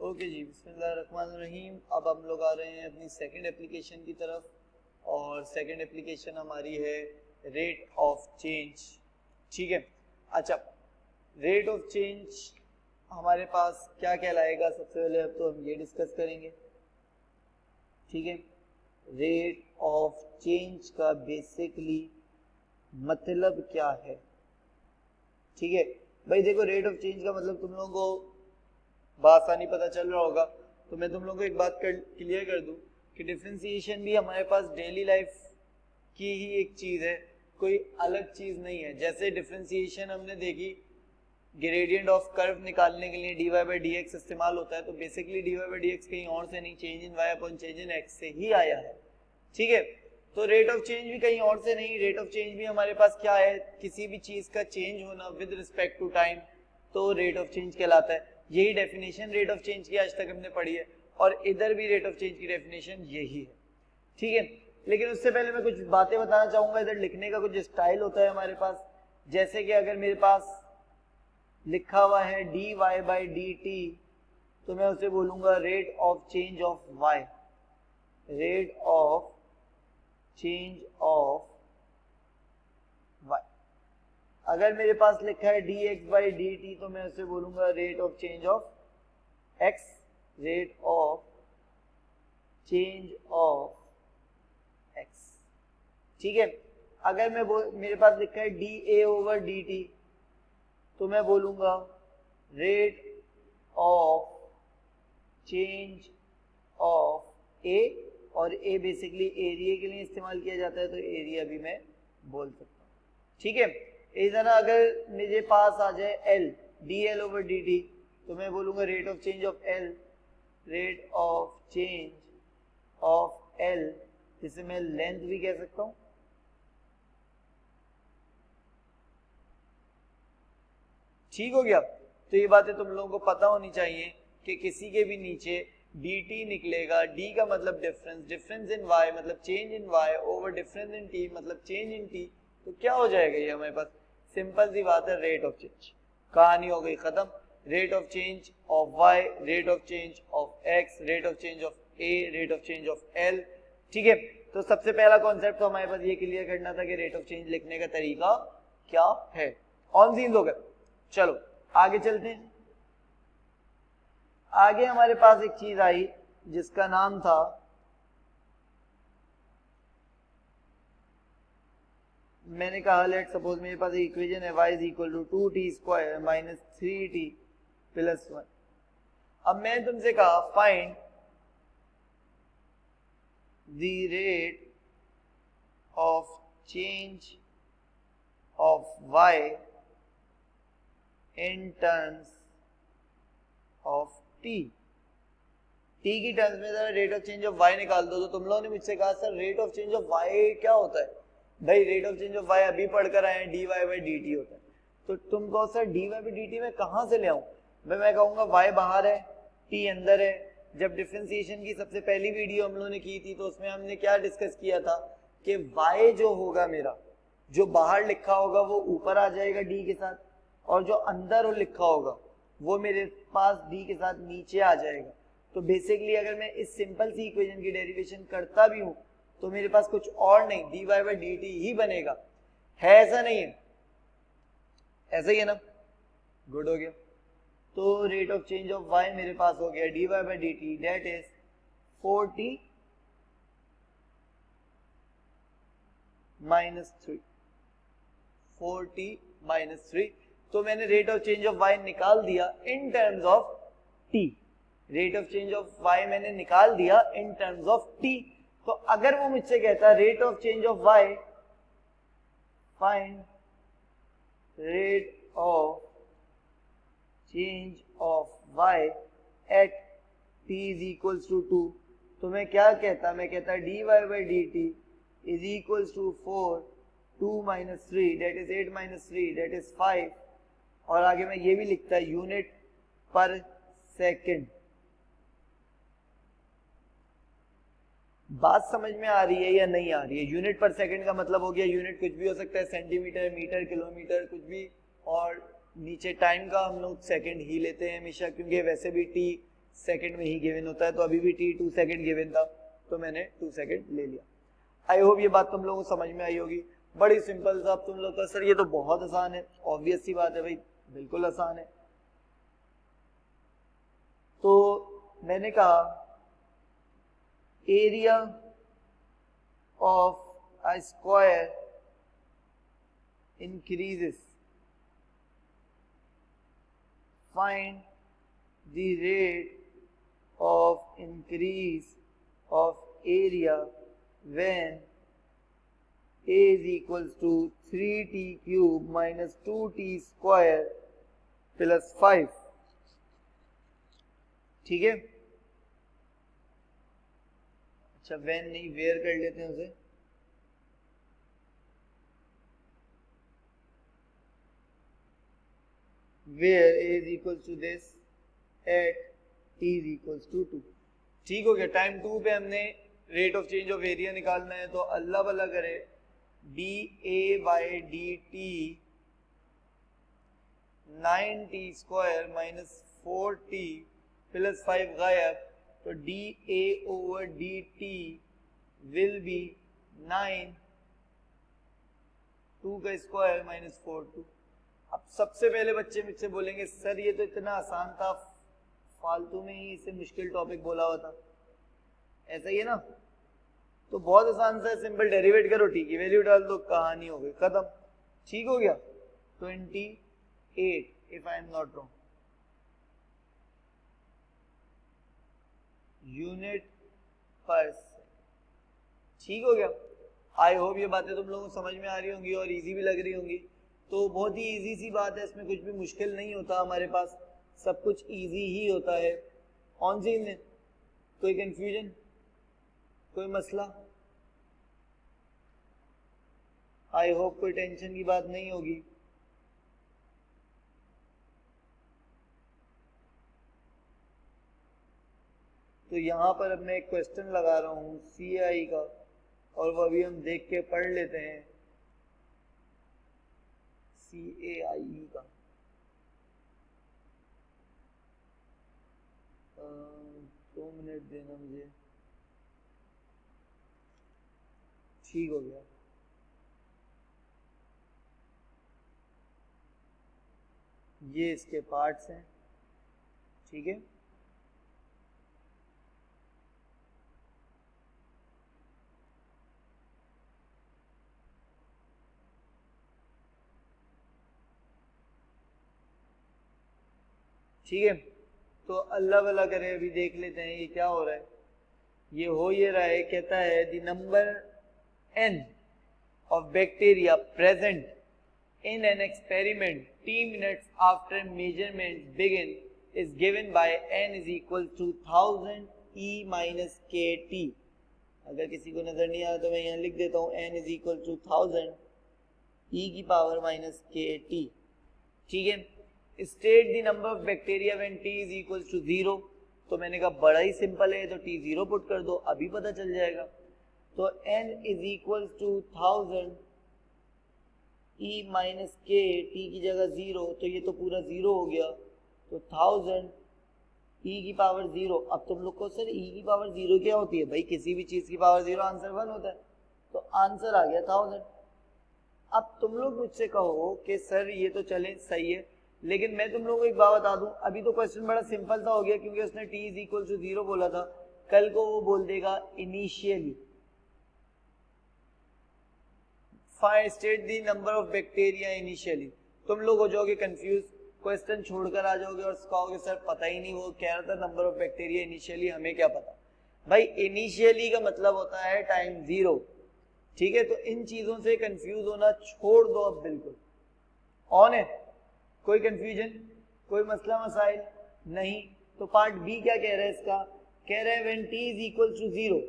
Okay जी, बिस्मिल्लाहिर्रहमानिर्रहीम। अब हम लोग आ रहे हैं अपनी सेकंड एप्लीकेशन की तरफ, और सेकंड एप्लीकेशन हमारी है रेट ऑफ चेंज। ठीक है, अच्छा, रेट ऑफ चेंज हमारे पास क्या कहलाएगा? सबसे पहले अब तो हम ये डिस्कस करेंगे। ठीक है, रेट ऑफ चेंज का बेसिकली मतलब क्या है? ठीक है भाई, देखो, रेट ऑफ चेंज का मतलब तुम लोगों को बआसानी पता चल रहा होगा, तो मैं तुम लोगों को एक बात क्लियर कर दूं कि डिफरेंशिएशन भी हमारे पास डेली लाइफ की ही एक चीज है, कोई अलग चीज नहीं है। जैसे डिफरेंशिएशन हमने देखी, ग्रेडियंट ऑफ कर्व निकालने के लिए dy बाई डी एक्स इस्तेमाल होता है, तो basically dy by D x कहीं और से नहीं, change in y upon change in x से ही आया है। ठीक है, तो रेट ऑफ चेंज भी कहीं और से नहीं, रेट ऑफ चेंज भी हमारे पास क्या है? किसी भी चीज का चेंज होना विद रिस्पेक्ट टू टाइम, तो रेट ऑफ चेंज कहलाता है। यही डेफिनेशन रेट ऑफ चेंज की आज तक हमने पढ़ी है, और इधर भी रेट ऑफ चेंज की डेफिनेशन यही है। ठीक है, लेकिन उससे पहले मैं कुछ बातें बताना चाहूंगा। इधर लिखने का कुछ स्टाइल होता है हमारे पास, जैसे कि अगर मेरे पास लिखा हुआ है dy बाई डी टी, तो मैं उसे बोलूंगा rate of change of y, rate of change of y। अगर मेरे पास लिखा है dx बाई डी टी, तो मैं उसे बोलूंगा rate of change of x, rate of change of x। ठीक है, अगर मेरे पास लिखा है dA ओवर dt, तो मैं बोलूंगा rate of change of a, और a बेसिकली एरिया के लिए इस्तेमाल किया जाता है, तो एरिया भी मैं बोल सकता हूँ। ठीक है, इस तरह अगर मेरे पास आ जाए l, dl ओवर dt, तो मैं बोलूंगा rate of change of l, rate of change of l, जिसे मैं लेंथ भी कह सकता हूँ। ठीक हो गया? तो ये बातें तुम लोगों को पता होनी चाहिए कि किसी के भी नीचे dt निकलेगा, d का मतलब डिफरेंस, डिफरेंस इन y मतलब change in y, over difference in t मतलब चेंज इन t, तो क्या हो जाएगा ये हमारे पास? सिंपल सी बात है, रेट ऑफ चेंज। कहानी हो गई खत्म। Rate of change of y, rate of change of x, rate of change of a, rate of change of l। ठीक है, तो सबसे पहला कॉन्सेप्ट तो हमारे पास ये क्लियर करना था कि रेट ऑफ चेंज लिखने का तरीका क्या है। ऑन सीन हो गए, चलो आगे चलते हैं। आगे हमारे पास एक चीज आई जिसका नाम था मैंने कहा लेट सपोज मेरे पास एक इक्वेशन है y is equal to 2t square minus 3t plus 1। अब मैंने तुमसे कहा find the rate of change of y in terms of t की टर्म्स में जरा rate of change of y निकाल दो। तो तुम लोगों ने मुझसे कहा sir rate of change of y क्या होता है? भाई rate of change of y अभी पढ़कर आए हैं, dy बाई dt होता है। तो तुम कहो सर dy बाई dt में कहां से ले आऊं? मैं कहूंगा y बाहर है, t अंदर है। जब डिफरेंशिएशन की सबसे पहली वीडियो हम लोगों ने की थी, तो उसमें हमने क्या डिस्कस किया था कि y जो होगा मेरा, जो बाहर लिखा होगा वो ऊपर आ जाएगा d के साथ, और जो अंदर लिखा होगा वो मेरे पास d के साथ नीचे आ जाएगा। तो बेसिकली अगर मैं इस सिंपल सी इक्वेशन की डेरिवेशन करता भी हूं, तो मेरे पास कुछ और नहीं, dy बाई dt ही बनेगा। है ऐसा? नहीं है? ऐसा ही है ना? गुड हो गया। तो rate of change of y मेरे पास हो गया dy by dt, that is 4t minus 3, 4t minus 3। तो मैंने rate of change of y निकाल दिया इन terms of t, rate of change of y मैंने निकाल दिया इन टर्म्स ऑफ t। तो अगर वो मुझसे कहता rate of change of y, find rate of change of y at t is equals to 2, तो मैं क्या कहता? मैं कहता dy by dt is equals to 4, 2 minus 3 that is 8 minus 3 that is 5, और आगे मैं ये भी लिखता यूनिट पर सेकेंड। बात समझ में आ रही है या नहीं आ रही है? यूनिट पर सेकंड का मतलब हो गया, यूनिट कुछ भी हो सकता है, सेंटीमीटर, मीटर, किलोमीटर, कुछ भी, और नीचे टाइम का हम लोग सेकंड ही लेते हैं हमेशा, क्योंकि वैसे भी टी सेकंड में ही गिवन होता है, तो अभी भी t 2 सेकंड गिवन था तो मैंने 2 सेकंड ले लिया। आई होप ये बात तुम लोगों को समझ में आई होगी। बड़ी सिंपल सा। तुम लोग का सर ये तो बहुत आसान है, ऑब्वियस सी बात है भाई, बिल्कुल आसान है। तो मैंने कहा area of a square increases, find the rate of increase of area when a is equals to 3t cube minus 2t square plus 5। ठीक है, अच्छा when नहीं where कर लेते हैं उसे। where a is equals to this at t is equals to 2। ठीक हो गया। टाइम 2 पे हमने rate of change of area निकालना है, तो अल्लाह भला करे D A by d T 9t square minus 4t plus 5 गायब, तो D A over D T will be 9 2 का स्क्वायर माइनस 4 2। अब सबसे पहले बच्चे मुझसे बोलेंगे सर ये तो इतना आसान था, फालतू में ही इसे मुश्किल टॉपिक बोला हुआ था, ऐसा ही है ना। तो बहुत आसान सा, सिंपल डेरिवेट करो, टी की वैल्यू डाल दो, कहानी हो गई खत्म। ठीक हो गया। 28 if I am not wrong unit पर। ठीक हो गया। आई होप ये बातें तुम लोगों को समझ में आ रही होंगी और इजी भी लग रही होंगी। तो बहुत ही इजी सी बात है, इसमें कुछ भी मुश्किल नहीं होता, हमारे पास सब कुछ इजी ही होता है। ऑन सीन में कोई कंफ्यूजन, कोई मसला? आई होप कोई टेंशन की बात नहीं होगी। तो यहाँ पर अब मैं एक क्वेश्चन लगा रहा हूँ CI का, और वो अभी हम देख के पढ़ लेते हैं। CAIE का 2 मिनट देना मुझे। ठीक हो गया। ये इसके पार्ट्स हैं, ठीक है। ठीक है, तो अल्लाह भला करे, अभी देख लेते हैं ये क्या हो रहा है। ये हो ये रहा है, कहता है the number n of bacteria present in an experiment t minutes after measurements begin is given by n is equal to 1000 e minus kt। अगर किसी को नजर नहीं आया तो मैं यहाँ लिख देता हूँ n is equal to 1000 e की पावर माइनस kt। ठीक है। State the number of bacteria when t is equal to 0। तो मैंने कहा बड़ा ही सिंपल है, तो t 0 पुट कर दो, अभी पता चल जाएगा। तो n is equal to 1000 e minus k, t की जगह 0, तो ये तो पूरा 0 हो गया, तो 1000 e की पावर 0। अब तुम लोग को सर e की पावर 0 क्या होती है? भाई किसी भी चीज की पावर 0 आंसर 1 होता है, तो आंसर आ गया 1000। अब तुम लोग मुझसे कहो कि सर ये तो चले सही है, लेकिन मैं तुम लोगों को एक बात बता दूं, अभी तो क्वेश्चन बड़ा सिंपल सा हो गया क्योंकि उसने t इज इक्वल टू 0 बोला था। कल को वो बोल देगा initially find state the number of bacteria initially, तुम लोग हो जाओगे कंफ्यूज, क्वेश्चन छोड़कर आ जाओगे और कहोगे सर पता ही नहीं, वो कह रहा था नंबर ऑफ बैक्टीरिया इनिशियली, हमें क्या पता। भाई इनिशियली का मतलब होता है टाइम 0। ठीक है, तो इन चीजों से कंफ्यूज होना छोड़ दो अब, बिल्कुल ऑन है, कोई कंफ्यूजन, कोई मसला मसाइल नहीं। तो पार्ट बी क्या कह रहा है इसका? कह रहा है when t is equal to 0,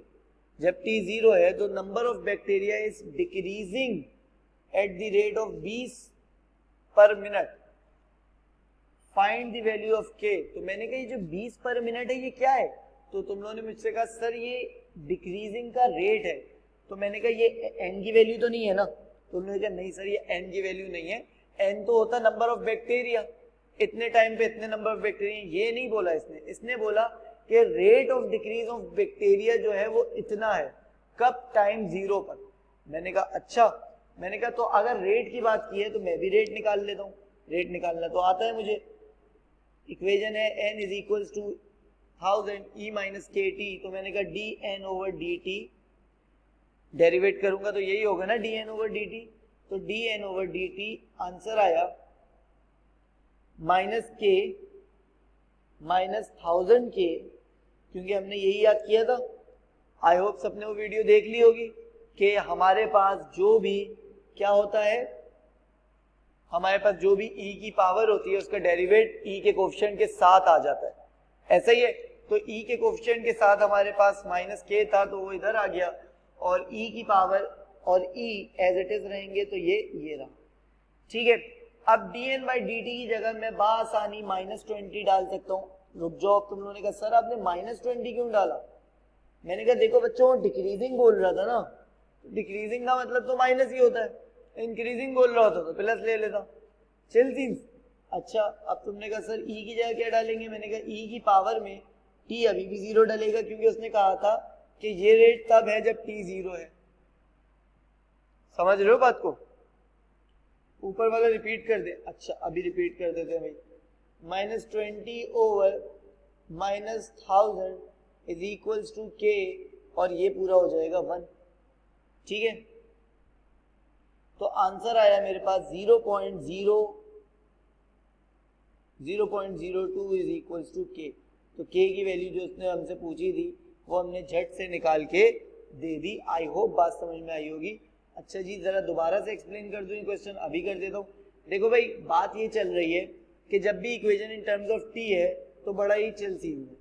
जब t 0 है तो number of bacteria is decreasing at the rate of 20 per minute, find the value of k। तो मैंने कहा ये जो 20 पर मिनट है ये क्या है? तो तुम लोगों ने मुझसे कहा सर ये डिक्रीजिंग का रेट है, तो मैंने कहा ये n की वैल्यू तो नहीं है ना? तो उन्होंने कहा नहीं सर ये n की वैल्यू नहीं है, n तो होता नंबर ऑफ बैक्टीरिया, इतने टाइम पे इतने नंबर ऑफ बैक्टीरिया, ये नहीं बोला इसने बोला कि rate of decrease of bacteria जो है वो इतना है, कब, टाइम 0 पर। मैंने कहा अच्छा, मैंने कहा तो अगर रेट की बात की है तो मैं भी रेट निकाल लेता हूँ, रेट निकालना तो आता है मुझे। इक्वेशन है n is equals to 1000 e minus के टी, तो मैंने कहा D N over D T, derivate करूंगा तो यही होगा ना D N over D T, तो D N over D T answer आया माइनस के माइनस 1000 के, क्योंकि हमने यही याद किया था। आई होप सबने वो वीडियो देख ली होगी कि हमारे पास जो भी क्या होता है, हमारे पास जो भी e की पावर होती है उसका डेरिवेट e के कोफिशिएंट के साथ आ जाता है, ऐसा ही है। तो e के कोफिशिएंट के साथ हमारे पास माइनस के था तो वो इधर आ गया, और e की पावर और e एज इट इज रहेंगे तो ये रहा, ठीक है। अब dn बाई dt की जगह मैं बासानी -20 डाल सकता हूँ। रुक जाओ, तुम लोगों ने कहा सर आपने -20 क्यों डाला? मैंने कहा देखो बच्चों, डिक्रीजिंग बोल रहा था ना, डिक्रीजिंग का मतलब तो माइनस ही होता है, इंक्रीजिंग बोल रहा होता तो प्लस ले लेता। Chill scenes. अच्छा, अब तुमने कहा सर e की जगह क्या डालेंगे? मैंने कहा e की पावर में t अभी भी 0 डलेगा, क्योंकि उसने कहा था कि ये रेट तब है जब t 0 है। समझ रहे हो बात को? ऊपर वाला रिपीट कर दे। अच्छा अभी रिपीट कर देते हैं भाई। -20 over -1000 is equals to k, और ये पूरा हो जाएगा 1, ठीक है। तो आंसर आया मेरे पास 0.02 इज इक्वल्स टू k। तो k की वैल्यू जो उसने हमसे पूछी थी वो हमने झट से निकाल के दे दी। आई होप बात समझ में आई होगी। अच्छा जी, जरा दोबारा से एक्सप्लेन कर दूं ये क्वेश्चन, अभी कर देता हूँ। देखो भाई, बात ये चल रही है कि जब भी equation in terms of t है तो बड़ा ही चिल सीन है।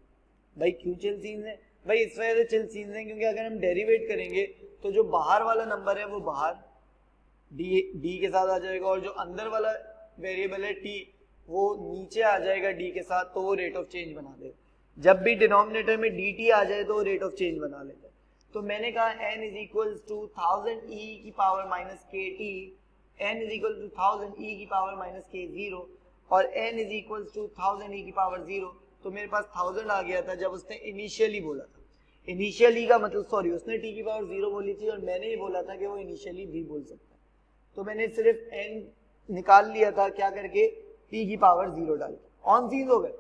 भाई क्यों चिल सीन है? भाई इस वजह से चिल सीन है क्योंकि अगर हम डेरिवेट करेंगे तो जो बाहर वाला नंबर है वो बाहर d के साथ आ जाएगा, और जो अंदर वाला वेरिएबल है t वो नीचे आ जाएगा d के साथ, तो वो रेट ऑफ चेंज बना देगा। जब भी डिनोमिनेटर में dt आ जाए तो वो रेट ऑफ चेंज बना लेता है। तो मैंने कहा n is equals to 1000 e की पावर माइनस के t, n is equal to 1000 e की पावर माइनस के 0, और n is equals to 1000 e की पावर 0। तो मेरे पास 1000 आ गया था जब उसने इनिशियली बोला था। इनिशियली का मतलब, सॉरी, उसने t की पावर 0 बोली थी और मैंने ये बोला था कि वो इनिशियली भी बोल सकता है। तो मैंने सिर्फ n निकाल लिया था क्या करके, t की पावर 0 डाल के। ऑन सीन हो गए।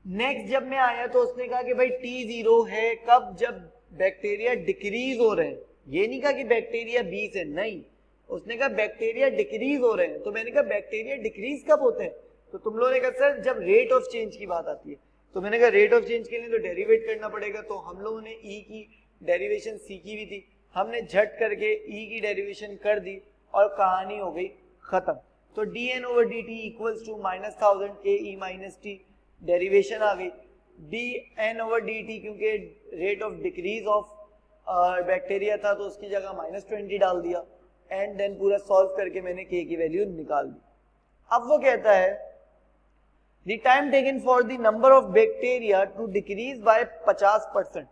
नेक्स्ट जब मैं आया तो उसने कहा कि भाई t 0 है कब, जब बैक्टीरिया डिक्रीज हो रहे हैं। ये नहीं कहा कि बैक्टीरिया 20 है, नहीं, उसने कहा बैक्टीरिया डिक्रीज हो रहे हैं। तो मैंने कहा बैक्टीरिया डिक्रीज कब होते हैं? तो तुम लोगों ने कहा सर जब रेट ऑफ चेंज की बात आती है। तो मैंने कहा रेट ऑफ चेंज के लिए तो डेरिवेट करना पड़ेगा। तो हम लोगों ने e की डेरिवेशन सीखी हुई थी, हमने झट करके e की डेरिवेशन कर दी और कहानी हो गई खत्म। तो dn over dt equals to -1000 k e minus t, derivation आ गई। dn ओवर dt क्योंकि rate of decrease of bacteria था तो उसकी जगह -20 डाल दिया, एंड देन पूरा सॉल्व करके मैंने k की वैल्यू निकाल दी। अब वो कहता है the time taken for the number of bacteria to decrease by 50%।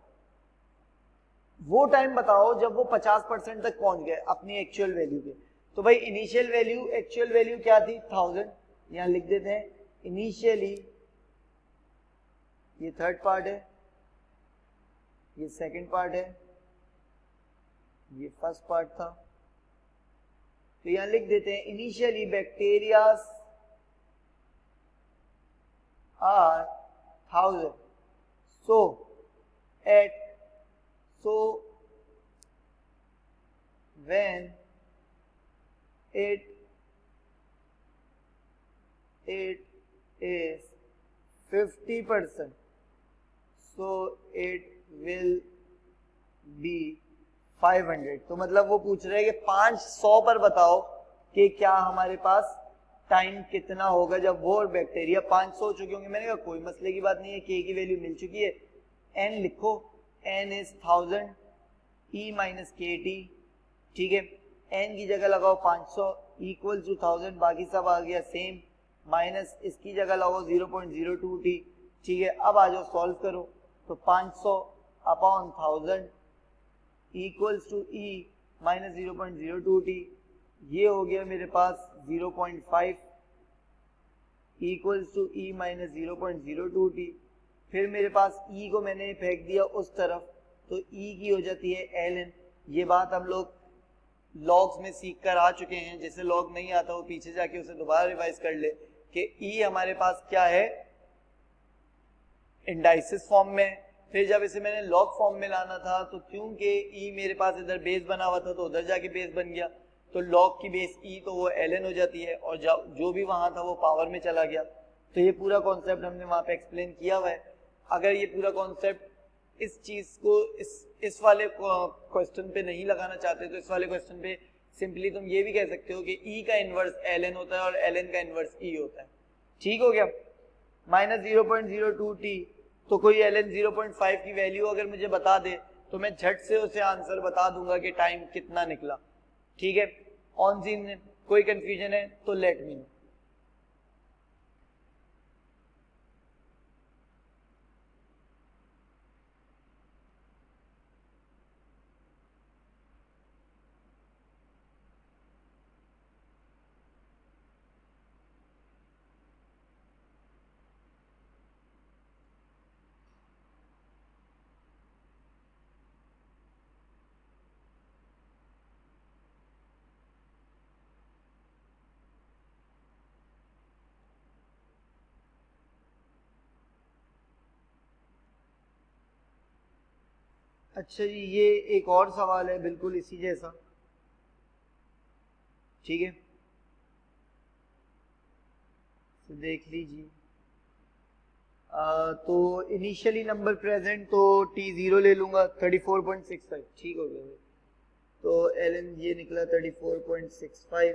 वो टाइम बताओ जब वो 50% तक पहुंच गए अपनी एक्चुअल वैल्यू पे। तो भाई इनिशियल वैल्यू, एक्चुअल वैल्यू क्या थी? 1000। यहां लिख देते हैं इनिशियली, ये थर्ड पार्ट है, ये सेकंड पार्ट है, ये फर्स्ट पार्ट था। तो यहां लिख देते हैं initially bacterias are 1000, so when it is 50%, so it will be 500। तो मतलब वो पूछ रहे हैं कि 500 पर बताओ कि क्या हमारे पास टाइम कितना होगा जब वो बैक्टीरिया 500 हो चुके होंगे। मैंने कहा कोई मसले की बात नहीं है, k की वैल्यू मिल चुकी है, n लिखो, n इज 1000 e माइनस के टी, ठीक है। n की जगह लगाओ 500 इक्वल टू 1000, बाकी सब आ गया सेम, माइनस इसकी जगह लगाओ 0.02 t, ठीक है। अब आ जाओ सॉल्व करो, तो 500 upon 1000 equals to e minus 0.02 t, ये हो गया मेरे पास 0.5, equals to e minus 0.02 t. फिर मेरे पास ई को मैंने फेंक दिया उस तरफ, तो ई की हो जाती है ln। ये बात हम लोग लॉग्स में सीख कर आ चुके हैं, जैसे लॉग नहीं आता वो पीछे जाके उसे दोबारा रिवाइज कर ले कि ई हमारे पास क्या है, इंडाइसिस फॉर्म में। फिर जब इसे मैंने लॉग फॉर्म में लाना था तो क्योंकि ई मेरे पास इधर बेस बना हुआ था तो उधर जाके बेस बन गया, तो लॉग की बेस ई तो वो ln हो जाती है और जो भी वहां था वो पावर में चला गया। तो ये पूरा कॉन्सेप्ट हमने वहां पे एक्सप्लेन किया हुआ है। अगर ये पूरा कॉन्सेप्ट इस चीज को इस वाले क्वेश्चन पे नहीं लगाना चाहते तो इस वाले क्वेश्चन पे सिंपली तुम ये भी कह सकते हो कि ई का इनवर्स ln होता है और ln का इनवर्स ई होता है। ठीक हो गया। माइनस 0.02 टी, तो कोई ln 0.5 की वैल्यू अगर मुझे बता दे तो मैं झट से उसे आंसर बता दूंगा कि टाइम कितना निकला। ठीक है, ऑन सीन कोई कंफ्यूजन है तो लेट मी नो। अच्छा जी, ये एक और सवाल है बिल्कुल इसी जैसा। ठीक है, तो देख लीजिए। तो इनिशियली नंबर प्रेजेंट तो t0 ले लूंगा 34.65। ठीक हो गया भाई। तो ln ये निकला 34.65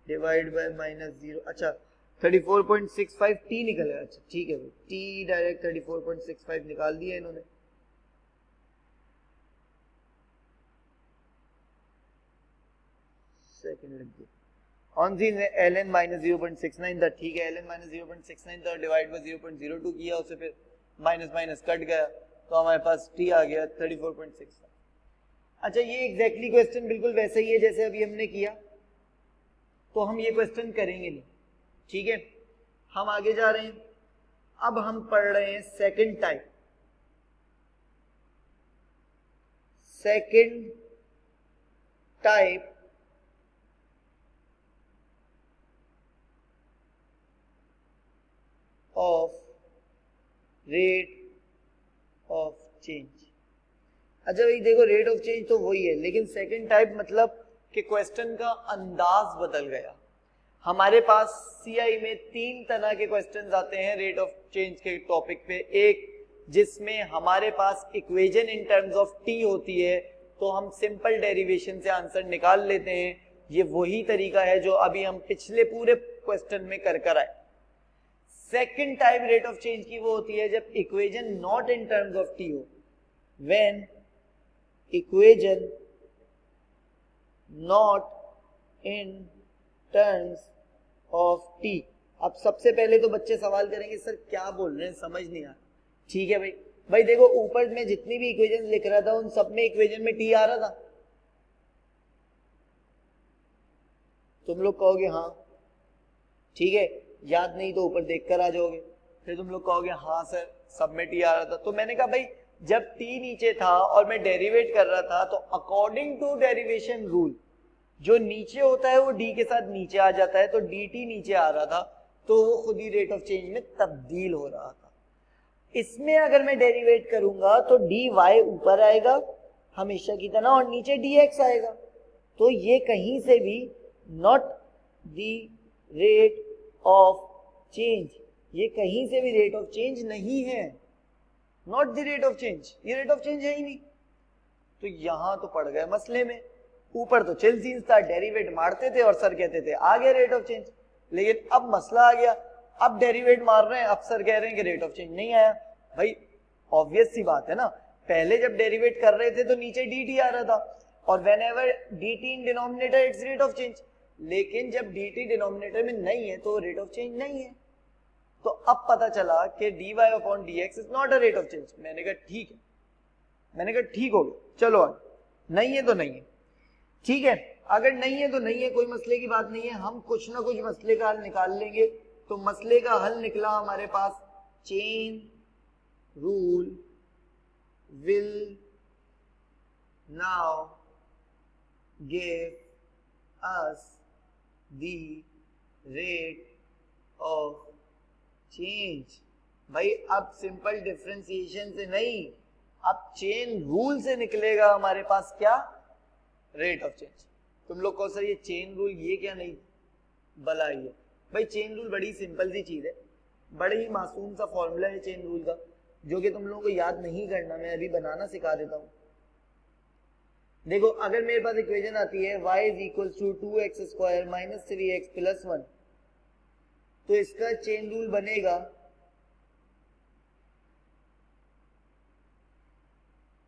डिवाइड बाय माइनस 0। अच्छा 34.65 t निकला। अच्छा ठीक है भाई, t डायरेक्ट 34.65 निकाल दिया इन्होंने। सेकंड लग गया। ऑन सी ने ln माइनस 0.69 था। ठीक है, ln माइनस 0.69 था, डिवाइड बाय 0.02 किया, उसे फिर माइनस माइनस कट गया तो हमारे पास t आ गया 34.65। अच्छा, ये एग्जैक्टली क्वेश्चन बिल्कुल वैसे ही है जैसे अभी हमने किया, तो हम ये क्वेश्चन करेंगे नहीं। ठीक है, हम आगे जा रहे हैं। अब हम पढ़ रहे हैं second type. Second type of rate of change. अच्छा भाई देखो, रेट ऑफ चेंज तो वही है, लेकिन सेकंड टाइप मतलब कि क्वेश्चन का अंदाज बदल गया। हमारे पास सीआई में 3 तरह के क्वेश्चंस आते हैं रेट ऑफ चेंज के टॉपिक पे। एक जिसमें हमारे पास equation in terms of T होती है, तो हम सिंपल डेरिवेशन से आंसर निकाल लेते हैं। ये वही तरीका है जो अभी हम पिछले पूरे क्वेश्चन में कर आए। Second type rate of change की वो होती है जब equation not in terms of T हो। When equation not in terms of T. अब सबसे पहले तो बच्चे सवाल करेंगे सर क्या बोल रहे हैं, समझ नहीं आ रहा। ठीक है भाई, भाई देखो ऊपर में जितनी भी इक्वेशन लिख रहा था उन सब में इक्वेशन में टी आ रहा था। तुम लोग कहोगे हाँ ठीक है, याद नहीं तो ऊपर देखकर आ जाओगे। फिर तुम लोग कहोगे हाँ सर सब में टी आ रहा था। तो मैंने कहा भाई जब टी नीचे था और मैं डेरिवेट कर रहा था तो अकॉर्डिंग टू डेरिवेशन रूल जो नीचे होता है वो डी के साथ नीचे आ जाता है, तो डी टी नीचे आ रहा था तो वो खुद ही रेट ऑफ चेंज में तब्दील हो रहा था। इसमें अगर मैं डेरिवेट करूंगा तो डी वाई ऊपर आएगा हमेशा की तरह और नीचे डी एक्स आएगा। तो ये कहीं से भी not the rate of change, ये कहीं से भी रेट ऑफ चेंज नहीं है। Not the rate of change, ये रेट ऑफ चेंज है ही नहीं। तो यहां तो पड़ गए मसले में। ऊपर तो चिल सीन्स था, डेरिवेट मारते थे और सर कहते थे आ गया रेट ऑफ चेंज, लेकिन अब मसला आ गया, अब डेरिवेट मार रहे हैं, अब सर कह रहे हैं कि रेट ऑफ चेंज नहीं आया। भाई ऑब्वियस सी बात है ना, पहले जब डेरिवेट कर रहे थे तो नीचे डी टी आ रहा था और when ever D T in denominator it's rate of change, लेकिन जब डी टी डिनोमिनेटर में नहीं है तो रेट ऑफ चेंज नहीं है। तो अब पता चला कि d y upon d x is not a rate of change. मैंने कहा ठीक है, मैंने कहा ठीक हो गया, चलो नहीं है तो नहीं है। ठीक है, अगर नहीं है तो नहीं है, कोई मसले की बात नहीं है, हम कुछ ना कुछ मसले का हल निकाल लेंगे। तो मसले का हल निकला हमारे पास, chain rule will now give us the rate of change। भाई अब सिंपल डिफरेंशिएशन से नहीं, अब चेन रूल से निकलेगा हमारे पास क्या, रेट ऑफ चेंज। तुम लोग कहो सर ये चेन रूल ये क्या नहीं भला ही है। भाई चेन रूल बड़ी सिंपल सी चीज है, बड़े ही मासूम सा फॉर्मूला है चेन रूल का, जो कि तुम लोगों को याद नहीं करना, मैं अभी बनाना सिखा देता हूं। देखो अगर मेरे पास इक्वेशन आती है y is equal to 2x² minus 3x plus 1, तो इसका चेन रूल बनेगा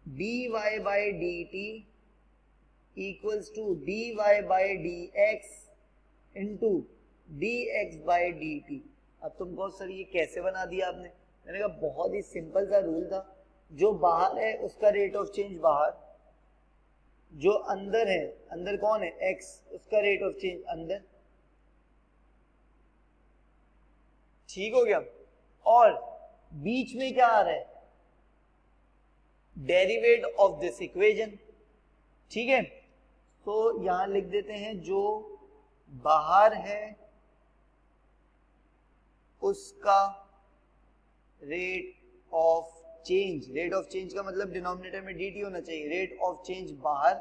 dy by dt equals to dy by dx into dx by dt। अब तुम कहो सर ये कैसे बना दिया आपने, मैंने कहा बहुत ही सिंपल सा रूल था, जो बाहर है उसका रेट ऑफ चेंज बाहर, जो अंदर है, अंदर कौन है x, उसका रेट ऑफ चेंज अंदर। ठीक हो गया। और बीच में क्या आ रहा है, डेरिवेट ऑफ दिस इक्वेशन। ठीक है, तो यहां लिख देते हैं जो बाहर है उसका rate of change. Rate of change का मतलब डिनोमिनेटर में dt होना चाहिए, रेट ऑफ चेंज बाहर,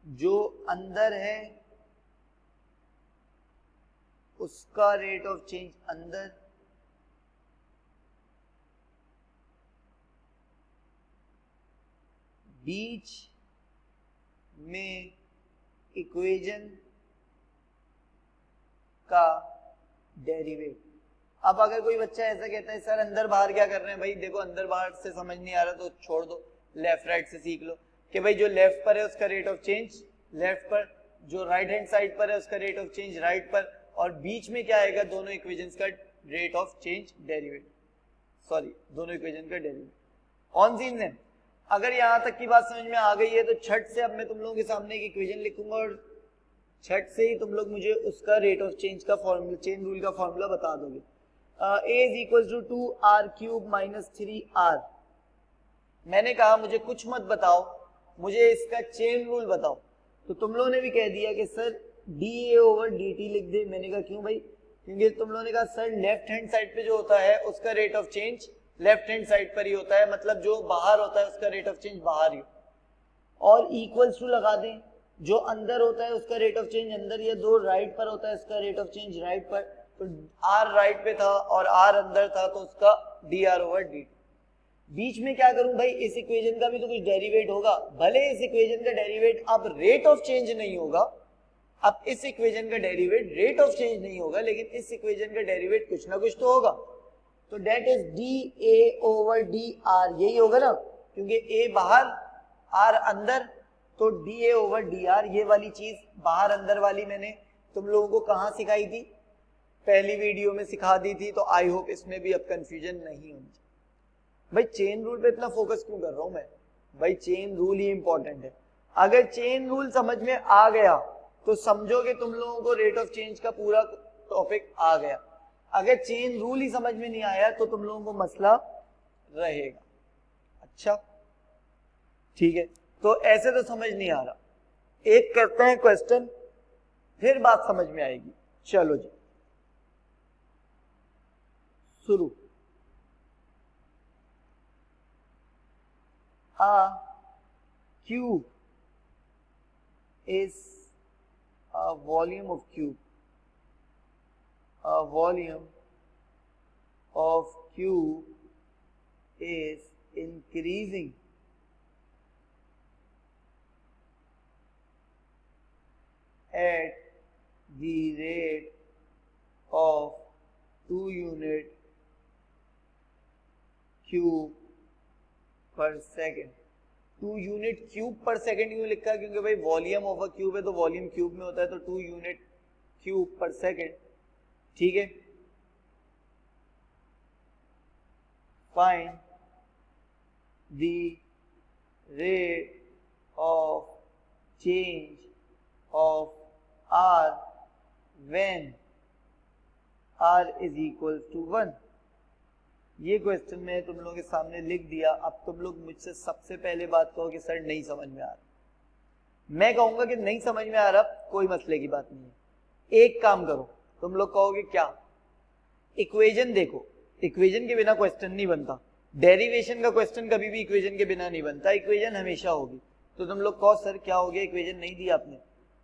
जो अंदर है उसका रेट ऑफ चेंज अंदर, बीच में इक्वेशन का डेरिवेट। अब अगर कोई बच्चा ऐसा कहता है सर अंदर बाहर क्या कर रहे हैं, भाई देखो अंदर बाहर से समझ नहीं आ रहा तो छोड़ दो, लेफ्ट राइट से सीख लो कि भाई जो लेफ्ट पर है उसका रेट ऑफ चेंज लेफ्ट पर, जो राइट हैंड साइड पर है उसका रेट ऑफ चेंज राइट पर, और बीच में क्या आएगा, दोनों इक्वेशंस का rate of change derivative, sorry दोनों इक्वेशन का डेरिवेट। ऑन सीन है। अगर यहां तक की बात समझ में आ गई है तो छठ से अब मैं तुम लोगों के सामने एक इक्वेशन लिखूंगा और छठ से ही तुम लोग मुझे उसका रेट ऑफ चेंज का फॉर्मूला, चेन रूल का फॉर्मूला बता दोगे। a is equal to 2r cube minus 3r। मैंने कहा मुझे कुछ मत बताओ, मुझे इसका चेन रूल बताओ, तो तुम लोगों ने भी कह दिया कि सर dA ओवर dt लिख दे। मैंने कहा क्यों भाई, क्योंकि तुम लोगों ने कहा सर लेफ्ट हैंड साइड पे जो होता है उसका rate of change left hand side पर ही होता है, मतलब जो बाहर होता है उसका रेट ऑफ चेंज बाहर ही, और इक्वल्स टू लगा दें, जो अंदर होता है उसका रेट ऑफ चेंज अंदर, या दो राइट पर होता है उसका रेट ऑफ चेंज राइट पर, तो r राइट पे था और r अंदर था तो उसका dr ओवर dt। बीच में क्या करूं भाई, इस इक्वेशन का भी तो कुछ डेरिवेट होगा, भले इस इक्वेशन का डेरिवेट अब रेट ऑफ चेंज नहीं होगा, अब इस इक्वेशन का डेरिवेट रेट ऑफ चेंज नहीं होगा, लेकिन इस इक्वेशन का डेरिवेट कुछ ना कुछ तो होगा, तो that is dA over dr, यही होगा ना, क्योंकि a बाहर r अंदर, तो dA ओवर dr, ये वाली चीज बाहर अंदर वाली मैंने तुम लोगों को कहां सिखाई थी, पहली वीडियो में सिखा दी थी, तो आई होप इसमें भी अब कंफ्यूजन नहीं होनी चाहिए। भाई चेन रूल पे इतना फोकस क्यों कर रहा हूं मैं, भाई चेन रूल ही इंपॉर्टेंट है। अगर चेन रूल समझ में आ गया तो समझो कि तुम लोगों को रेट ऑफ चेंज का पूरा टॉपिक आ गया। अगर चेन रूल ही समझ में नहीं आया तो तुम लोगों को मसला रहेगा। अच्छा ठीक है, तो ऐसे तो समझ नहीं आ रहा, एक करते हैं क्वेश्चन फिर बात समझ में आएगी। चलो जी शुरू। A cube is a volume of cube. A volume of cube is increasing at the rate of 2 unit cube पर सेकेंड। 2 यूनिट क्यूब पर सेकेंड क्यों लिखा, क्योंकि भाई वॉल्यूम ऑफ अ क्यूब है तो वॉल्यूम क्यूब में होता है, तो 2 यूनिट क्यूब पर सेकेंड। ठीक है, find the rate of change of r when r is equal to 1। ये क्वेश्चन मैं तुम लोगों के सामने लिख दिया। अब तुम लोग मुझसे सबसे पहले बात कहो कि सर नहीं समझ में आ रहा। मैं कहूंगा कि नहीं समझ में आ रहा, कोई मसले की बात नहीं है। एक काम करो, तुम लोग कहोगे क्या, इक्वेशन देखो, इक्वेशन के बिना क्वेश्चन नहीं बनता। डेरिवेशन का क्वेश्चन कभी भी इक्वेशन के बिना नहीं बनता, इक्वेशन हमेशा होगी। तो तुम लोग कहो सर क्या हो गया, इक्वेशन नहीं दी आपने।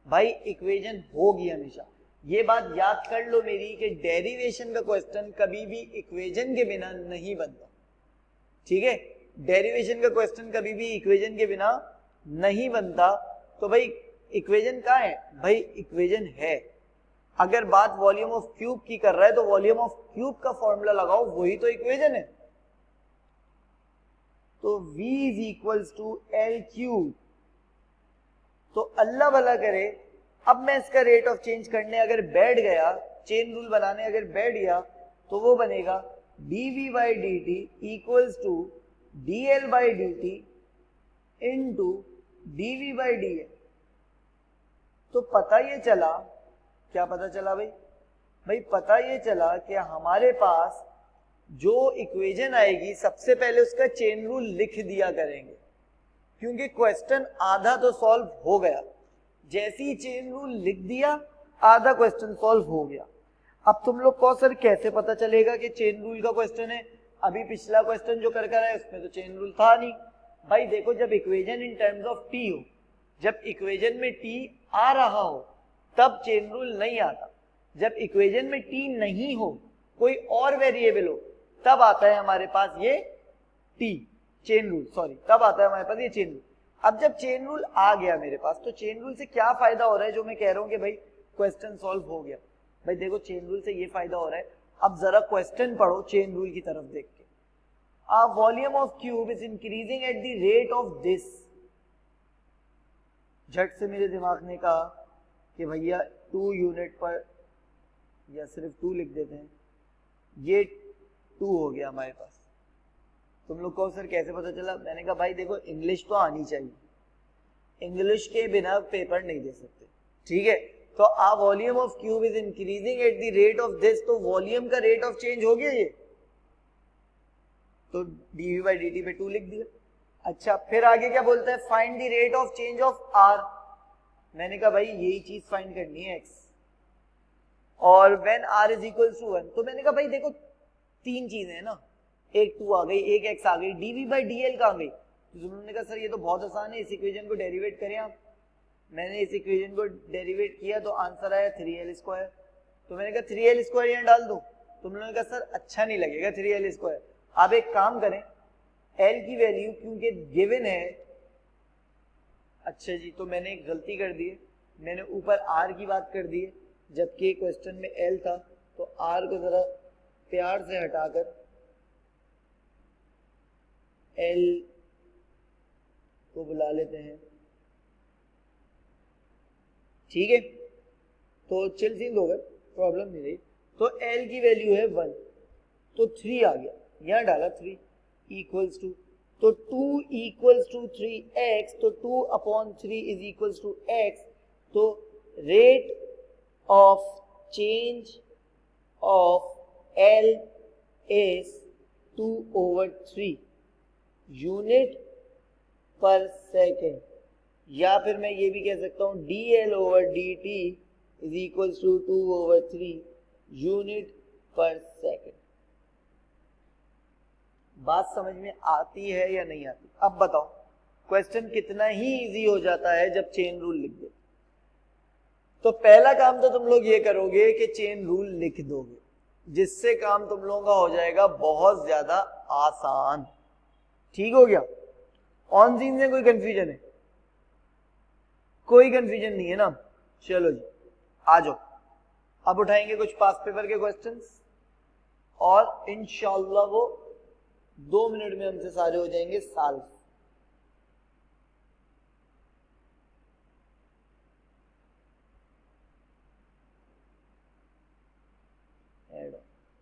भाई इक्वेशन होगी हमेशा, ये बात याद कर लो मेरी कि डेरिवेशन का क्वेश्चन कभी भी इक्वेशन के बिना नहीं बनता। ठीक है, डेरिवेशन का क्वेश्चन कभी भी इक्वेशन के बिना नहीं बनता। तो भाई इक्वेशन कहाँ है, भाई इक्वेशन है। अगर बात वॉल्यूम ऑफ क्यूब की कर रहा है तो वॉल्यूम ऑफ क्यूब का फॉर्मूला लगाओ, वही तो इक्वेशन है। तो v is equals to l cube. तो अल्लाह भला करे, अब मैं इसका रेट ऑफ चेंज करने अगर बैठ गया, चेन रूल बनाने अगर बैठ गया, तो वो बनेगा dv by d t equals to d l by d t into dv by d l. तो पता ये चला, क्या पता चला भाई, भाई पता ये चला कि हमारे पास जो इक्वेशन आएगी सबसे पहले उसका चेन रूल लिख दिया करेंगे, क्योंकि क्वेश्चन आधा तो सॉल्व हो गया। जैसे ही चेन रूल लिख दिया आधा क्वेश्चन सॉल्व हो गया। अब तुम लोग कहो सर कैसे पता चलेगा कि चेन रूल का क्वेश्चन है, अभी पिछला क्वेश्चन जो कर है उसमें तो चेन रूल था नहीं। भाई देखो, जब equation in terms of T हो, जब इक्वेशन में टी आ रहा हो तब चेन रूल नहीं आता। जब इक्वेशन में टी नहीं हो, कोई और वेरिएबल हो, तब आता है हमारे पास ये टी चेन रूल, सॉरी तब आता है हमारे पास ये चेन रूल। अब जब चेन रूल आ गया मेरे पास, तो चेन रूल से क्या फायदा हो रहा है जो मैं कह रहा हूं कि भाई क्वेश्चन सॉल्व हो गया। भाई देखो, चेन रूल से ये फायदा हो रहा है, अब जरा क्वेश्चन पढ़ो चेन रूल की तरफ देख के। A volume of cube is increasing at the rate of this. झट से मेरे दिमाग ने कहा कि भैया 2 यूनिट पर, या सिर्फ 2 लिख देते हैं, ये 2 हो गया हमारे पास। तुम लोग कहो सर कैसे पता चला, मैंने कहा भाई देखो इंग्लिश तो आनी चाहिए, इंग्लिश के बिना पेपर नहीं दे सकते। ठीक है, तो a volume of cube is increasing at the rate of this, तो वॉल्यूम का रेट ऑफ चेंज हो गया ये, तो dv बाई dt पे 2 लिख दिया। अच्छा, फिर आगे क्या बोलता है, find the rate of change of r। मैंने कहा भाई यही चीज फाइंड करनी है x, और when r is equal to 1। तो मैंने कहा भाई देखो 3 चीजें हैं ना, एक 2 आ गई, एक x आ गई, dv बाई dl कहाँ गई। तो तुमने कहा सर ये तो बहुत आसान है, इस इक्वेशन को डेरिवेट करें आप। मैंने इस इक्वेशन को डेरिवेट किया तो आंसर आया 3l स्क्वायर। तो मैंने कहा 3l स्क्वायर यहाँ डाल दो। तुम लोगों ने कहा सर अच्छा नहीं लगेगा 3l स्क्वायर। आप एक काम करें, l की वैल्यू क्योंकि गिवन है, अच्छा जी, तो मैंने एक गलती कर दी है, मैंने ऊपर r की बात कर दी है, जबकि क्वेश्चन में l था। तो r को जरा प्यार से हटाकर l को बुला लेते हैं। ठीक है, तो चिल सीन हो गए, प्रॉब्लम नहीं रही। तो l की वैल्यू है 1, तो 3 आ गया, यहां डाला 3 इक्वल्स टू, तो 2 इक्वल्स टू 3x, तो 2 upon 3 is equals to x। तो rate of change of l is 2/3 unit per second, या फिर मैं ये भी कह सकता हूं dl/dt is equals to 2/3 unit per second. बात समझ में आती है या नहीं आती? अब बताओ, क्वेश्चन कितना ही इजी हो जाता है जब चेन रूल लिख दो। तो पहला काम तो तुम लोग ये करोगे कि चेन रूल लिख दोगे, जिससे काम तुम लोगों का हो जाएगा बहुत ज्यादा आसान। ठीक हो गया? ऑन सीन में कोई कंफ्यूजन है? कोई कंफ्यूजन नहीं है ना? चलो जी, आ जाओ। अब उठाएंगे कुछ पास पेपर के क्वेश्चंस, और इंशाल्लाह वो 2 मिनट में हमसे सारे हो जाएंगे साल।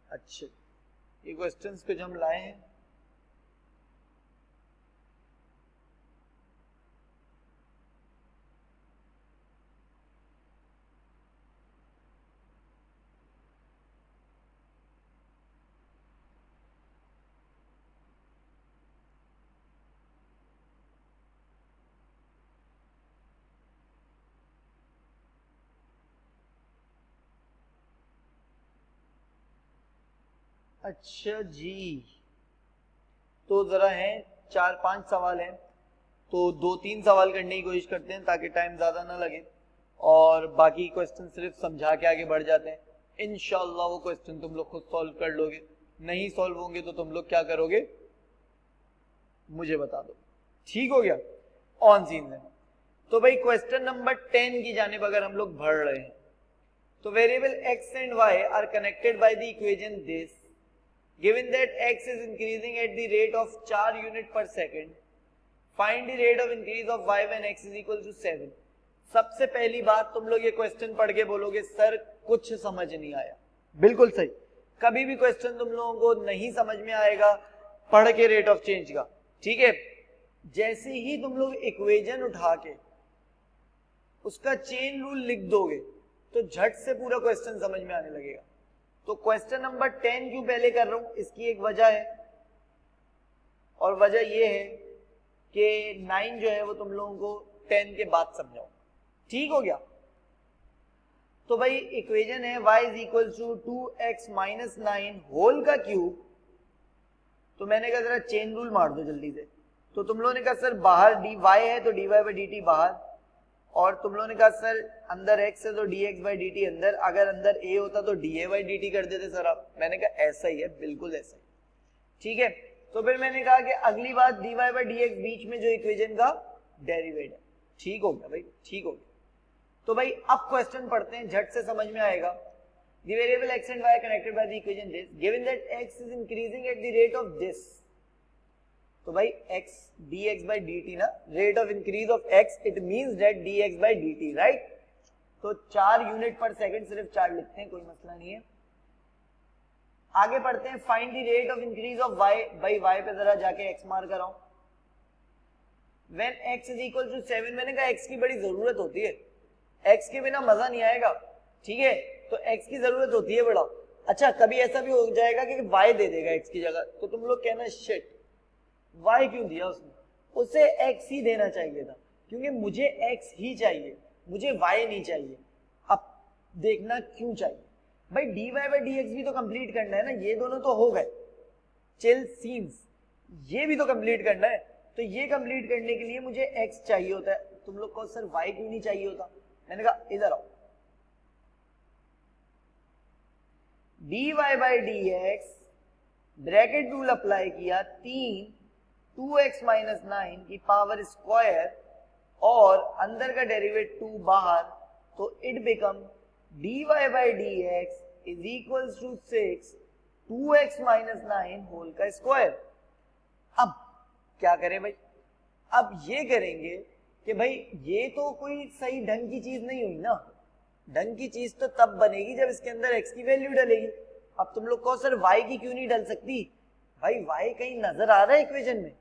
अच्छा, ये क्वेश्चंस कुछ हम लाए हैं। अच्छा जी, तो जरा है 4-5 सवाल हैं, तो 2-3 सवाल करने की कोशिश करते हैं ताकि टाइम ज्यादा ना लगे, और बाकी क्वेश्चन सिर्फ समझा के आगे बढ़ जाते हैं। इंशाल्लाह वो क्वेश्चन तुम लोग खुद सॉल्व कर लोगे, नहीं सॉल्व होंगे तो तुम लोग क्या करोगे मुझे बता दो। ठीक हो गया, ऑन सीन है। तो भाई क्वेश्चन नंबर 10 की जानिब अगर हम लोग बढ़ रहे हैं, तो variable x and y are connected by the equation this, given that x is increasing at the rate of 4 unit per second, find the rate of increase of y when x is equal to 7। सबसे पहली बात, तुम लोग ये question पढ़ के बोलोगे sir कुछ समझ नहीं आया। बिल्कुल सही, कभी भी क्वेश्चन तुम लोगों को नहीं समझ में आएगा पढ़ के रेट ऑफ चेंज का, ठीक है। जैसे ही तुम लोग इक्वेशन उठा के उसका चेन रूल लिख दोगे तो झट से पूरा क्वेश्चन समझ में आने लगेगा। तो क्वेश्चन नंबर 10 क्यों पहले कर रहा हूं, इसकी एक वजह है, और वजह यह है कि 9 जो है वो तुम लोगों को 10 के बाद समझाओ। ठीक हो गया। तो भाई इक्वेशन है y is equal to 2x minus 9 whole का क्यूब। तो मैंने कहा जरा चेन रूल मार दो जल्दी से। तो तुम लोगों ने कहा सर बाहर dy है तो dy बाई dt बाहर, और तुम लोगों ने कहा सर अंदर x है तो dx बाई dt अंदर। अगर अंदर a होता तो da बाई dt कर देते सर आप। मैंने कहा ऐसा ही है, बिल्कुल ऐसा ही, ठीक है। तो फिर मैंने कहा कि अगली बात dy बाई dx बीच में जो इक्वेशन का डेरिवेटिव है। ठीक हो गया भाई, ठीक हो गया। तो भाई अब क्वेश्चन पढ़ते हैं, झट से समझ में आएगा। The variable x and y are connected by the equation this, given that x is increasing at the rate of this। तो भाई x dx by dt ना, rate of increase of x, it means that dx by dt, right? तो 4 unit per second, सिर्फ 4 लिखते हैं, कोई मसला नहीं है। आगे पढ़ते हैं, find the rate of increase of y। भाई y पे जरा जाके x मार कराओ। When x is equal to 7, मैंने कहा x की बड़ी जरूरत होती है, x के बिना मजा नहीं आएगा, ठीक है। तो x की जरूरत होती है बड़ा। अच्छा कभी ऐसा भी हो जाएगा कि y दे देगा x की जगह, तो तुम लोग कहना शिट y क्यों दिया उसने, उसे x ही देना चाहिए था, क्योंकि मुझे x ही चाहिए, मुझे y नहीं चाहिए। अब देखना क्यों चाहिए भाई, dy बाई dx भी तो कंप्लीट करना है ना, ये दोनों तो हो गए चिल सीन्स, ये भी तो कंप्लीट करना है। तो ये कंप्लीट करने के लिए मुझे x चाहिए होता है। तुम लोग को सर y क्यों नहीं चाहिए होता, मैंने कहा इधर आओ, dy by dx bracket rule apply किया, 3 2x माइनस 9 की पावर स्क्वायर, और अंदर का डेरिवेटिव 2 बाहर, तो it become dy by dx is equal to 6 2x minus 9 whole का स्क्वायर। अब क्या करें भाई, अब ये करेंगे कि भाई ये तो कोई सही ढंग की चीज नहीं हुई ना, ढंग की चीज तो तब बनेगी जब इसके अंदर x की वैल्यू डलेगी। अब तुम लोग को सर y की क्यों नहीं डल सकती, भाई y कहीं नजर आ रहा है इक्वेशन में,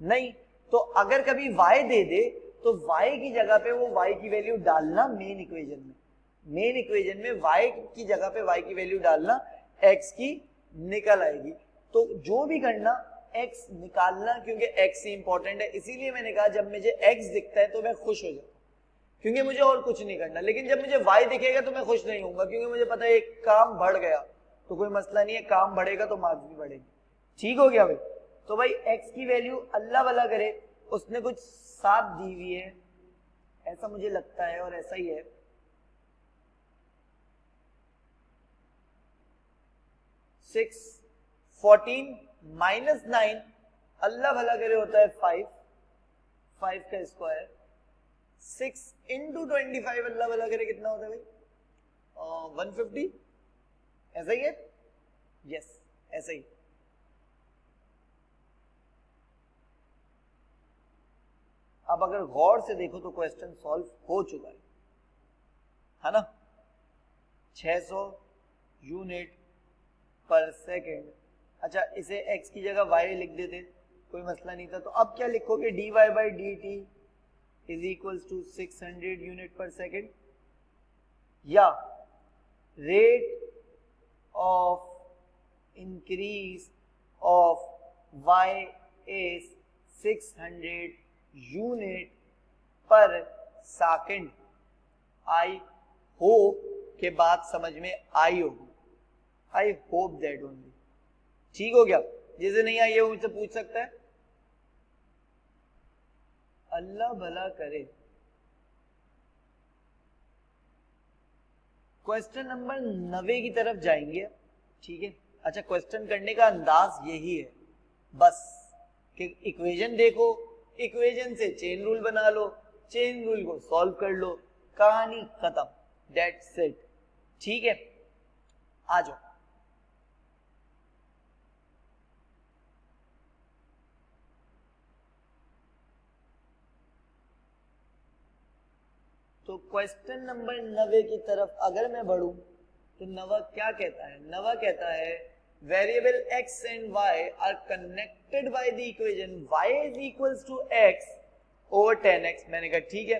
नहीं। तो अगर कभी y दे दे तो y की जगह पे वो y की वैल्यू डालना मेन इक्वेशन में, मेन इक्वेशन में y की जगह पे y की वैल्यू डालना, x की निकल आएगी। तो जो भी करना x निकालना, क्योंकि x ही इंपॉर्टेंट है। इसीलिए मैंने कहा जब मुझे x दिखता है तो मैं खुश हो जाता हूं, क्योंकि मुझे और कुछ नहीं करना। लेकिन जब मुझे y दिखेगा तो मैं खुश नहीं होऊंगा, क्योंकि मुझे पता है एक काम बढ़ गया, तो कोई मसला नहीं है, काम बढ़ेगा तो मार्क्स भी बढ़ेंगे। ठीक हो गया भाई। तो भाई x की वैल्यू अल्लाह भला करे उसने कुछ 7 दी हुई है, ऐसा मुझे लगता है, और ऐसा ही है। 6 14 माइनस 9 अल्लाह भला करे होता है 5 का स्क्वायर, 6 इंटू 25 अल्लाह भला करे कितना होता है भाई 150, ऐसा ही है, यस ऐसा ही। अब अगर गौर से देखो तो क्वेश्चन सॉल्व हो चुका है ना, 600 यूनिट पर सेकेंड। अच्छा इसे x की जगह y लिख देते, कोई मसला नहीं था। तो अब क्या लिखोगे, dy by dt is equal to 600 unit per second, या rate of increase of y is 600 unit per second. I hope के बात समझ में आई होगी। I hope that only. ठीक हो गया, जिसे नहीं आई है वो मुझसे पूछ सकता है, अल्लाह भला करे। क्वेश्चन नंबर 90 की तरफ जाएंगे। ठीक है, अच्छा क्वेश्चन करने का अंदाज यही है बस कि इक्वेशन देखो, इक्वेशन से चेन रूल बना लो, चेन रूल को सॉल्व कर लो, कहानी खत्म, दैट्स इट। ठीक है, आ जाओ। तो क्वेश्चन नंबर 90 की तरफ अगर मैं बढ़ूं तो नवा क्या कहता है, नवा कहता है variable x and y are connected by the equation y is equals to x over 10x। मैंने कहा ठीक है,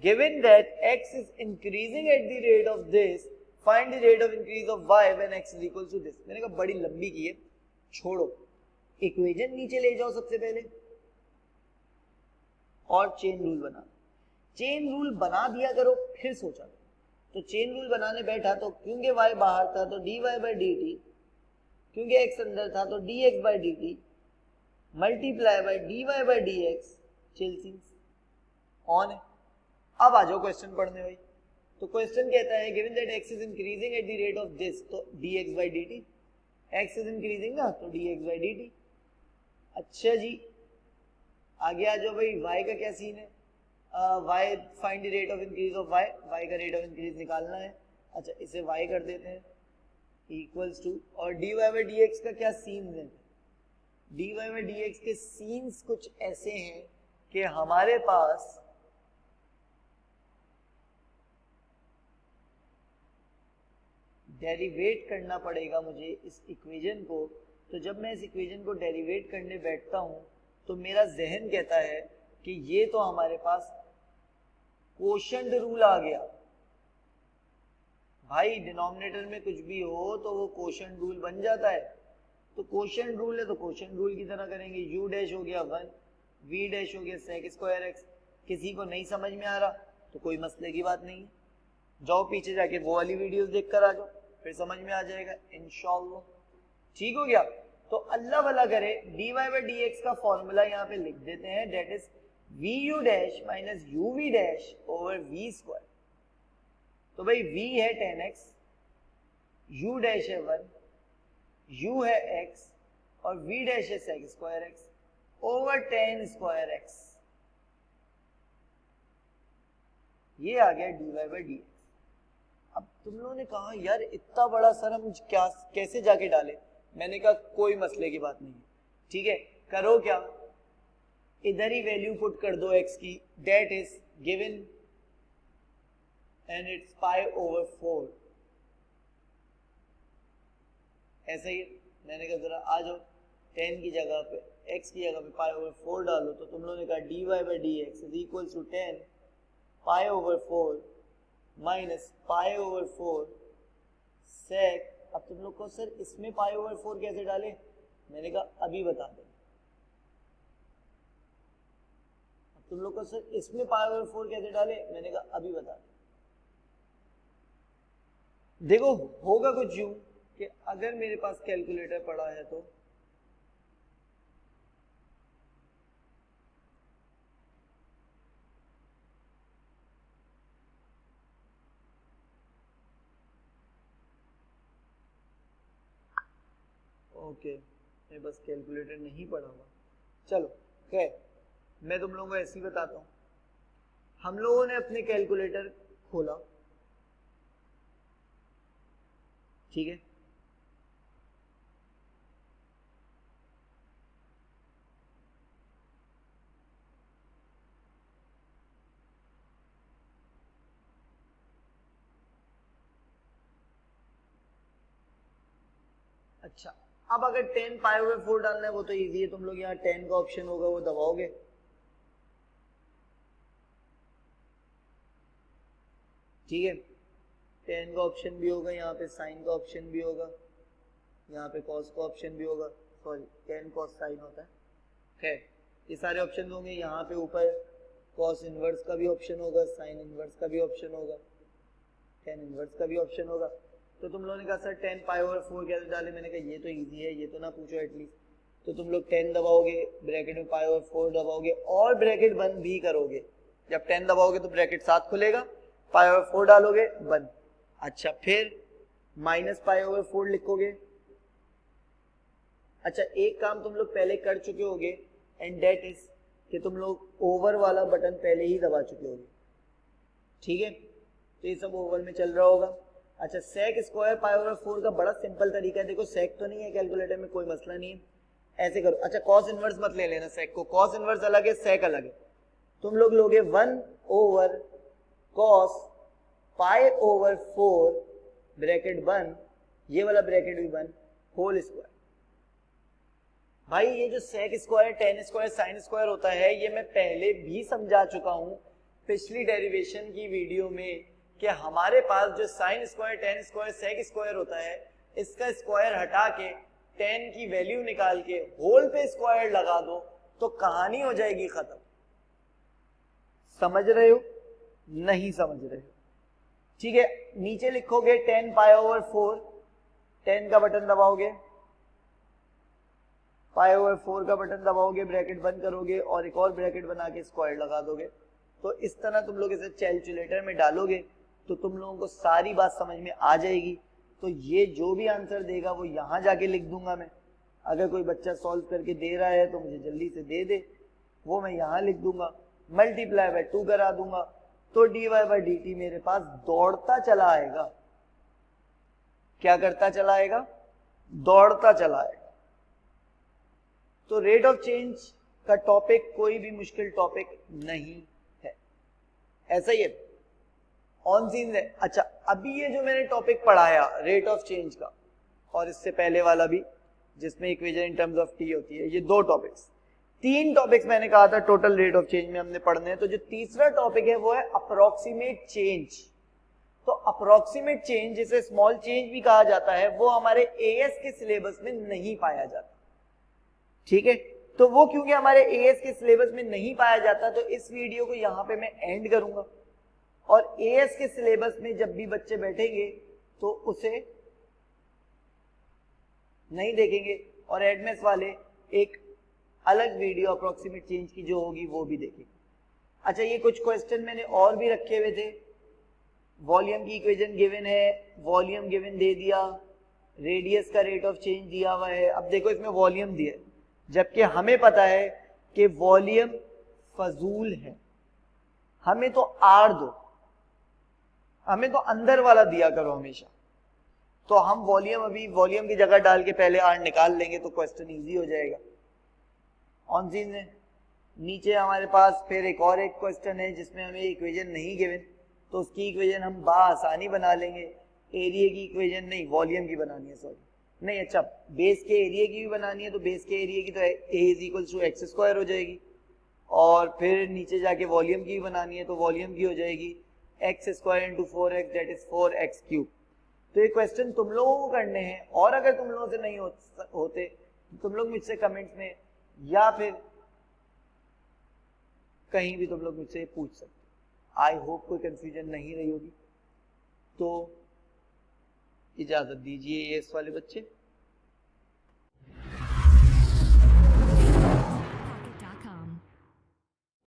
given that x is increasing at the rate of this, find the rate of increase of y when x is equals to this. मैंने कहा बड़ी लंबी की है, छोड़ो, इक्वेशन नीचे ले जाओ सबसे पहले और चेन रूल बना, चेन रूल बना दिया करो, फिर सोचा। तो चेन रूल बनाने बैठा तो क्योंकि y बाहर था तो dy बाई dt, क्योंकि x अंदर था तो dx by dt multiply by dy by dx। Chill scenes on है। अब आ जाओ क्वेश्चन पढ़ने भाई। तो क्वेश्चन कहता है given that x is increasing at the rate of this, तो dx by dt, x is increasing ना तो dx बाई dt। अच्छा जी, आगे आ जाओ भाई, y का क्या सीन है, y find the rate of increase of y, y का रेट ऑफ इंक्रीज निकालना है। अच्छा इसे y कर देते हैं इक्वल्स टू, और dy बाई dx का क्या सीन है, dy बाई dx के सीन्स कुछ ऐसे हैं कि हमारे पास डेरिवेट करना पड़ेगा मुझे इस इक्वेशन को। तो जब मैं इस इक्वेशन को डेरिवेट करने बैठता हूं तो मेरा जहन कहता है कि ये तो हमारे पास कोशेंट रूल आ गया भाई, डिनोमिनेटर में कुछ भी हो तो वो कोशेंट रूल बन जाता है। तो कोशेंट रूल है तो कोशेंट रूल की तरह करेंगे, u डैश हो गया 1, v डैश हो गया sec स्क्वायर x। किसी को नहीं समझ में आ रहा तो कोई मसले की बात नहीं है, जाओ पीछे जाके वो वाली वीडियोस देख कर आ जाओ, फिर समझ में आ जाएगा इंशाल्लाह। ठीक हो गया, तो अल्लाह भला करे dy बाई dx का फॉर्मूला यहाँ पे लिख देते हैं, that is vu dash minus uv dash over v square. तो भाई v है 10x, u डैश है 1, u है x और v डैश है sec square x over 10 square x। ये आ गया dy बाई dx। अब तुम लोगों ने कहा यार इतना बड़ा सर हम क्या कैसे जाके डाले, मैंने कहा कोई मसले की बात नहीं है। ठीक है, करो क्या, इधर ही वैल्यू पुट कर दो x की, that is given and it's pi over 4। ऐसा ही मैंने कहा जरा आ जाओ 10 की जगह पे x की जगह पे पाई ओवर 4 डालो, तो तुम लोगों ने कहा dy by dx is equal to 10 pi over 4 minus pi over 4 sec। अब तुम लोग को सर इसमें पाई ओवर 4 कैसे डाले, मैंने कहा अभी बता दो। अब तुम लोग को सर इसमें पाई ओवर 4 कैसे डाले, मैंने कहा अभी बता दो। देखो होगा कुछ यूं कि अगर मेरे पास कैलकुलेटर पड़ा है तो ओके, मेरे पास कैलकुलेटर नहीं पड़ा हुआ, चलो खैर मैं तुम लोगों को ऐसे ही बताता हूं। हम लोगों ने अपने कैलकुलेटर खोला, ठीक है, अच्छा अब अगर 10 पाई ओवर 4 डालना है वो तो इजी है, तुम लोग यहाँ 10 का ऑप्शन होगा वो दबाओगे, ठीक है, 10 का ऑप्शन भी होगा, यहाँ पे साइन का ऑप्शन भी होगा, यहाँ पे कॉस का ऑप्शन भी होगा, सॉरी 10 कॉस साइन होता है, खैर ये सारे ऑप्शन होंगे। यहाँ पे ऊपर कॉस इनवर्स का भी ऑप्शन होगा, साइन इनवर्स का भी ऑप्शन होगा, टेन इनवर्स का भी ऑप्शन होगा। तो तुम लोगों ने कहा सर 10 पाई ओवर 4 कैसे डाले, मैंने कहा ये तो इजी है, ये तो ना पूछो एटलीस्ट। तो तुम लोग 10 दबाओगे, ब्रैकेट में पाई ओवर 4 दबाओगे और ब्रैकेट बंद भी करोगे। जब 10 दबाओगे तो ब्रैकेट साथ खुलेगा, पाई ओवर 4 डालोगे बंद। अच्छा फिर माइनस पाई ओवर 4 लिखोगे। अच्छा एक काम तुम लोग पहले कर चुके होगे एंड डेट इज कि तुम लोग ओवर वाला बटन पहले ही दबा चुके होगे, ठीक है, तो ये सब ओवर में चल रहा होगा। अच्छा सेक स्क्वायर पाई ओवर 4 का बड़ा सिंपल तरीका है, देखो सेक तो नहीं है कैलकुलेटर में, कोई मसला नहीं है, ऐसे करो। अच्छा कॉस इनवर्स मत ले लेना सेक को, कॉस इनवर्स अलग है सेक अलग है। तुम लोग लोगे 1 over cos pi over 4 bracket बंद, ये वाला ब्रैकेट भी बंद, होल स्क्वायर। भाई ये जो sec square tan square sine square होता है ये मैं पहले भी समझा चुका हूं पिछली डेरिवेशन की वीडियो में कि हमारे पास जो sine square tan square sec square होता है इसका स्क्वायर हटा के टेन की वैल्यू निकाल के होल पे स्क्वायर लगा दो तो कहानी हो जाएगी खत्म। समझ रहे हो? नहीं समझ रहे हो? ठीक है, नीचे लिखोगे 10 पाई ओवर 4, 10 का बटन दबाओगे, पाई ओवर 4 का बटन दबाओगे, ब्रैकेट बंद करोगे और एक और ब्रैकेट बना के स्क्वायर लगा दोगे। तो इस तरह तुम लोग इसे कैलकुलेटर में डालोगे तो तुम लोगों को सारी बात समझ में आ जाएगी। तो ये जो भी आंसर देगा वो यहां जाके लिख दूंगा मैं। अगर कोई बच्चा सॉल्व करके दे रहा है तो मुझे जल्दी से दे दे, वो मैं यहां लिख दूंगा, मल्टीप्लाई बाय 2 करा दूंगा, तो dy बाय dt मेरे पास दौड़ता चला आएगा। क्या करता चला आएगा? दौड़ता चला आएगा। तो रेट ऑफ चेंज का टॉपिक कोई भी मुश्किल टॉपिक नहीं है, ऐसा ही है, ऑन सीन है। अच्छा अभी ये जो मैंने टॉपिक पढ़ाया रेट ऑफ चेंज का और इससे पहले वाला भी जिसमें equation in terms of T होती है, ये 2 टॉपिक्स, 3 टॉपिक्स मैंने कहा था टोटल रेट ऑफ चेंज में हमने पढ़ने हैं। तो जो तीसरा टॉपिक है वो है अप्रोक्सीमेट चेंज। तो अप्रोक्सीमेट चेंज जिसे स्मॉल चेंज भी कहा जाता है वो हमारे एएस के सिलेबस में नहीं पाया जाता, ठीक है। तो वो क्योंकि हमारे एएस के सिलेबस में नहीं पाया जाता तो इस वीडियो को यहां पे मैं एंड करूंगा और एएस के सिलेबस में जब भी बच्चे बैठेंगे तो उसे नहीं देखेंगे और एडमेस वाले एक अलग वीडियो अप्रोक्सीमेट चेंज की जो होगी वो भी देखेंगे। अच्छा ये कुछ क्वेश्चन मैंने और भी रखे हुए थे, वॉल्यूम की इक्वेशन गिवन है, वॉल्यूम गिवन दे दिया, रेडियस का रेट ऑफ चेंज दिया हुआ है। अब देखो इसमें वॉल्यूम दिया है जबकि हमें पता है कि वॉल्यूम फजूल है, हमें तो आर दो, हमें तो अंदर वाला दिया करो हमेशा। तो हम वॉल्यूम अभी वॉल्यूम की जगह डाल के पहले आर निकाल लेंगे तो क्वेश्चन इजी हो जाएगा। ऑन सीन है नीचे हमारे पास फिर एक और एक क्वेश्चन है जिसमें हमें इक्वेशन नहीं गिवन तो उसकी इक्वेशन हम बाआसानी बना लेंगे। एरिया की इक्वेशन नहीं, वॉल्यूम की बनानी है, सॉरी नहीं, अच्छा बेस के एरिया की भी बनानी है तो बेस के एरिया की तो a is equal to x square हो जाएगी और फिर नीचे जाके वॉल्यूम की भी बनानी है तो वॉल्यूम की हो जाएगी x square into 4x that is 4x cube. तो ये क्वेश्चन तुम लोगों को करने हैं और अगर तुम लोगों से नहीं होते तो तुम लोग मुझसे कमेंट्स में या फिर कहीं भी तुम लोग मुझसे पूछ सकते। आई होप कोई कंफ्यूजन नहीं रही होगी। तो इजाजत दीजिए एएस वाले बच्चे।